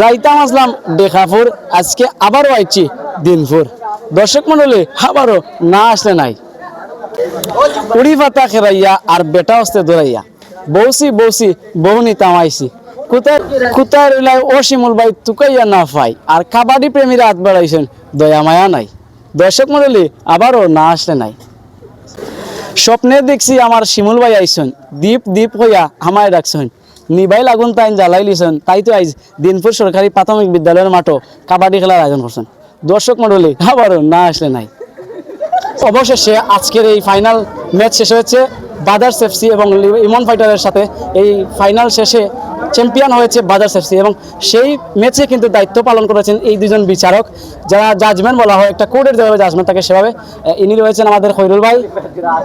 যাইতাম আসলাম দেখাপুর, আজকে আবারও আইছি দিনপুর। দর্শক মন্ডলী আবারও না আসলে নাই। উড়ি পাতা খেরাইয়া আর বেটা হস্তে ধরাইয়া বৌসি বৌসি বহুনি তামাইছি। কোথায় কোথায় রইলাই ও শিমুল ভাই তুকাইয়া না পাই, আর কাবাডি প্রেমীরা হাত বাড়াইছেন, দয়া মায়া নাই। দর্শক মন্ডলী আবারও না আসলে নাই। স্বপ্নে দেখছি আমার শিমুল ভাই আইসন, দীপ দীপ হইয়া আমায় ডাকছেন, নিবাই লাগুন তাই জ্বালাই লিছেন। তাই তো আইজ দিনপুর সরকারি প্রাথমিক বিদ্যালয়ের মাঠও কাবাডি খেলার আয়োজন করছেন। দর্শক মন্ডলী আবারও না আসলে নাই। অবশেষে আজকের এই ফাইনাল ম্যাচ শেষ হয়েছে বাদার্স এফসি এবং ইমন ফাইটারের সাথে। এই ফাইনাল শেষে চ্যাম্পিয়ন হয়েছে বাদার্স এফসি এবং সেই ম্যাচে কিন্তু দায়িত্ব পালন করেছেন এই দুজন বিচারক, যারা জাজমেন্ট বলা হয়, একটা কোর্টের যেভাবে জাজমেন্ট থাকে সেভাবে ইনি রয়েছেন আমাদের খৈরুল ভাই,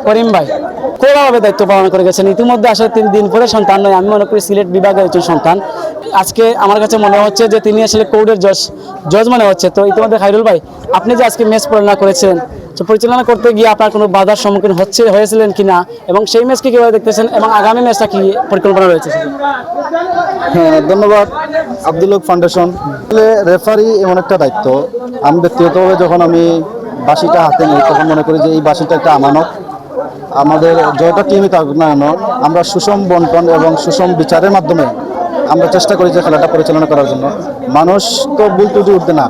করিম ভাই, কোনোভাবে দায়িত্ব পালন করে গেছেন। ইতিমধ্যে আসলে 3 দিন পরে সন্তান নয়, আমি মনে করি সিলেট বিভাগের একজন সন্তান। আজকে আমার কাছে মনে হচ্ছে যে তিনি আসলে কোর্টের জজ মনে হচ্ছে। তো ইতিমধ্যে খৈরুল ভাই, আপনি যে আজকে ম্যাচ পরিচালনা করেছেন, তো পরিচালনা করতে গিয়ে আপনার কোনো বাধার সম্মুখীন হয়েছিলেন কিনা, এবং সেই ম্যাচকে কীভাবে দেখতেছেন এবং আগামী ম্যাচটা কি পরিকল্পনা রয়েছে? হ্যাঁ, ধন্যবাদ আব্দুল ফাউন্ডেশন। রেফারি এমন একটা দায়িত্ব, আমি ব্যক্তিগতভাবে যখন আমি বাঁশিটা হাতে নিই তখন মনে করি যে এই বাঁশিটা একটা আমানত। আমাদের যতটা টিমই থাকুক না কেন, আমরা সুষম বন্টন এবং সুষম বিচারের মাধ্যমে আমরা চেষ্টা করি যে খেলাটা পরিচালনা করার জন্য। মানুষ তো ভুল ত্রুটি উঠবে না,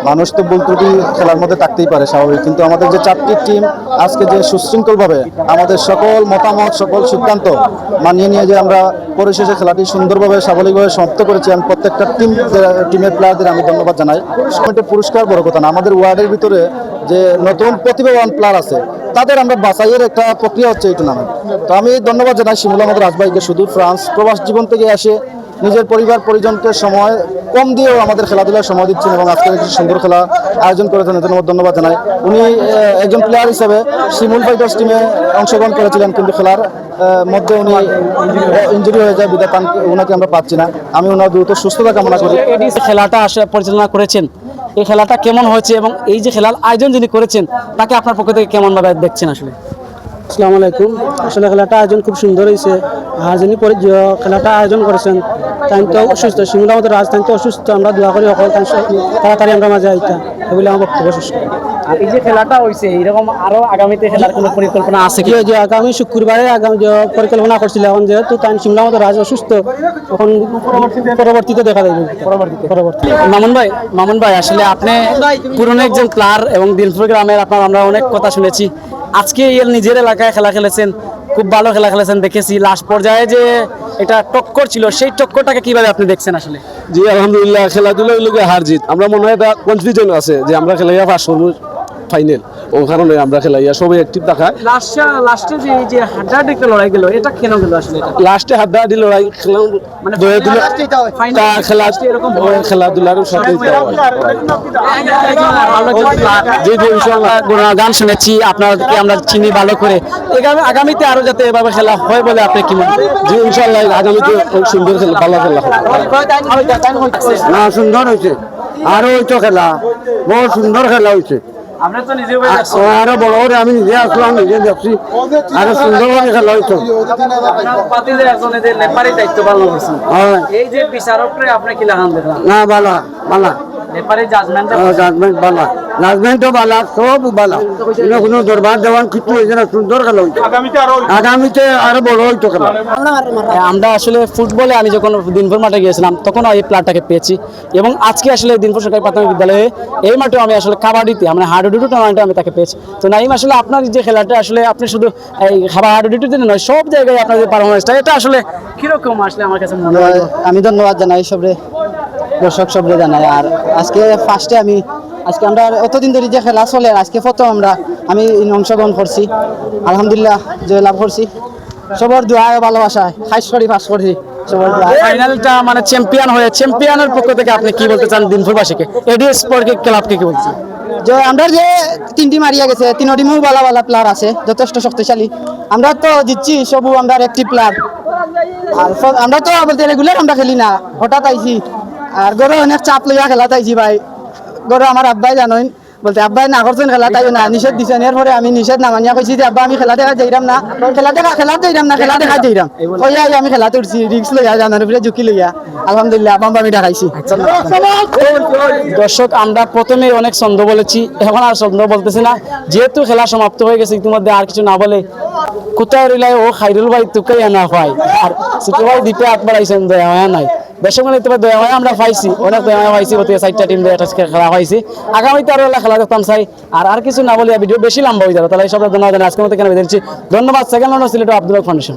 মানুষ তো ভুল ত্রুটি খেলার মধ্যে থাকতেই পারে, স্বাভাবিক। কিন্তু আমাদের যে 4টি টিম আজকে যে সুশৃঙ্খলভাবে আমাদের সকল মতামত, সকল সিদ্ধান্ত মানিয়ে নিয়ে যে আমরা পরিশেষে খেলাটি সুন্দরভাবে স্বাভাবিকভাবে সমাপ্ত করেছি, আমি প্রত্যেকটা টিমের প্লেয়ারদের আমি ধন্যবাদ জানাই। পুরস্কার বড় কথা না, আমাদের ওয়ার্ডের ভিতরে যে নতুন প্রতিভাবান প্লেয়ার আছে তাদের আমরা বাছাইয়ের একটা প্রক্রিয়া হচ্ছে এই টুর্নামেন্ট। তো আমি ধন্যবাদ জানাই শিমুল আহমদ রাজভাইকে, শুধু ফ্রান্স প্রবাস জীবন থেকে আসে নিজের পরিবার পরিজনকে সময় কম দিয়েও আমাদের খেলাধুলায় সময় দিচ্ছেন এবং আজকে একটি সুন্দর খেলা আয়োজন করেছেন, এর জন্য ধন্যবাদ জানাই। উনি একজন প্লেয়ার হিসেবে শিমুল ফাইটার্স টিমে অংশগ্রহণ করেছিলেন, কিন্তু খেলার মধ্যে উনি ইনজুরি হয়ে যায়, বিধায় ওনাকে আমরা পাচ্ছি না। আমি ওনার দ্রুত সুস্থতা কামনা করি। খেলাটা আসলে পরিচালনা করেছেন, এই খেলাটা কেমন হয়েছে এবং এই যে খেলার আয়োজন যিনি করেছেন তাকে আপনার পক্ষ থেকে কেমনভাবে দেখছেন? আসলে আসসালামু আলাইকুম। আসলে খেলাটা আয়োজন খুব সুন্দর হয়েছে। আর যিনি খেলাটা আয়োজন করেছেন তাই তো অসুস্থ, শিমুল আহমদ রাজ তাই তো অসুস্থ। আমরা দোয়া করি অকল তাড়াতাড়ি আমরা মাঝে আইতা, এগুলো আমার বক্তব্য শেষ করি। আর এই যে খেলাটা হয়েছে, এরকম আরো আগামীতে খেলার কোনো পরিকল্পনা আছে কি? যে আগামী শুক্রবারে পরিকল্পনা করছিল, এখন যেহেতু তাই শিমুল আহমদ রাজ অসুস্থ, এখন পরবর্তীতে দেখা যাবে। পরবর্তী মামুন ভাই আসলে আপনি পুরনো একজন প্লেয়ার এবং দিনপুর গ্রামের আপনার আমরা অনেক কথা শুনেছি। আজকে এর নিজের এলাকায় খেলা খেলেছেন, খুব ভালো খেলা খেলেছেন দেখেছি। লাস্ট পর্যায়ে যে এটা টক্কর ছিল, সেই টক্করটাকে কিভাবে আপনি দেখছেন? আসলে জি আলহামদুলিল্লাহ, খেলাধুলার লোকে হার জিত আমরা মনে হয় এটা কনফিউশন আছে যে আমরা খেলাইয়া পাস করবো ফাইনাল, ও কারণে আমরা খেলাইয়া সবাই অ্যাক্টিভ দেখায়। লাস্টে যে এই যে হাড্ডাহাড্ডি একটা লড়াই গেল, এটা কেন গেল আসলে? লাস্টে হাড্ডাহাড্ডি লড়াই খেলা মানে খেলাধুলার সাথে গান শুনেছি আপনাদেরকে আমরা চিনি ভালো করে। আগামীতে আরো যাতে এভাবে খেলা হয় বলে আপনি কি মনে করেন? জি ইনশাআল্লাহ আগামীতে সুন্দর খেলা, ভালো খেলা হবে। না, সুন্দর হয়েছে, আরো হইতো খেলা, বহু সুন্দর খেলা হয়েছে। আপনি তো নিজে আরো বড় করে আমি নিজে আসলাম, নিজে দেখছি, আরো সুন্দরভাবে খেলা হইতো। দায়িত্ব পালন করছেন, এই যে বিচারকরে আপনি কি লাগান দেখলাম? না, ভালো ভালো জাজমেন্ট ভালো, জাজমেন্টও ভালো, সব ভালো, কোনো দরবার দেওয়ান কিছু হয়েছে না, সুন্দর খেলা হইতো। আগামীতে আরো বড় হইতো খেলা। আমরা আসলে ফুটবলে আমি যখন দিনপুর মাঠে গিয়েছিলাম তখন এই প্লেয়ারটাকে পেয়েছি, এবং আজকে আসলে দিনপুর সরকারি প্রাথমিক বিদ্যালয়ে এই মাঠেও আমি আসলে কাবাডিতে মানে হাডুডুডু টুর্নামেন্টে আমি তাকে পেয়েছি। তো নাইম আসলে আপনার যে খেলাটা আসলে আপনি শুধু এই হাডুডুডুতে নয়, সব জায়গায় আপনার যে পারফরমেন্সটা এটা আসলে কিরকম আসলে আমার কাছে মনে হয়। আমি ধন্যবাদ জানাই সবরে, দর্শক সবরে জানাই। আর আজকে ফার্স্টে আজকে আমরা অতদিন ধরে যে খেলা চলে, আজকে প্রথম আমি অংশগ্রহণ করছি, আলহামদুলিল্লাহ জয় লাভ করছি। সবার দোয়া ভালোবাসায় খাস করি পাস করছি। সবার দোয়া ফাইনালটা মানে চ্যাম্পিয়নের পক্ষ থেকে আপনি কি বলতে চান দিনপুরবাসীকে, এডি স্পোর্ট ক্লাবকে কি বলছেন? যে আমরা যে 3 টিম হারিয়ে গেছে, 3 টিমও ভালো ভালো প্লেয়ার আছে, যথেষ্ট শক্তিশালী। আমরা তো জিতছি, সবু আমরা একটি প্লেয়ার। আর আমরা তো বলতে রেগুলার আমরা খেলি না, হঠাৎ আইছি। আর গড়ে অনেক চাপ লইয়া খেলা তাইছি ভাই। গড়ে আমার আব্বাই জানেন বলতে আব্বা না করছেন খেলা তাই না নিষেধ দিছেন এরপরে আমি নিষেধ না মানিয়া কইছি যে আব্বা আমি খেলা দেখা যাইরাম না খেলা দেখা যাইরাম কইয়া আমি খেলা উঠছি রিক্স লইয়া জানার উপরে ঝুঁকি লইয়া আলহামদুলিল্লাহ আব্বা আমি দেখাইছি দর্শক আমরা প্রথমে অনেক ছন্দ বলেছি, এখন আর ছন্দ বলতেছি না, যেহেতু খেলা সমাপ্ত হয়ে গেছে ইতিমধ্যে আর কিছু না বলে কোথায় রইলাই ও খাইরুল ভাই তোকে না হয় আর ছোট ভাই দ্বীপে হাত বাড়াইছেন দয়া মায়া নাই। দর্শক মানে তবে দয়া মায়া আমরা পাইছি, অনেক দয়া মায়া পাইছি, প্রতি চারটা টিম দিয়ে খেলা পাইছি, আগামীতে আরো খেলা দেখতাম চাই। আর কিছু না বলে ভিডিও বেশি লম্বা হয়ে যাবে, তাহলে সবাই ধন্যবাদ। আজকের মতো কেন বেঁধেছি, ধন্যবাদ। সেকেন্ড সিলেট আব্দুল হক ফাউন্ডেশন।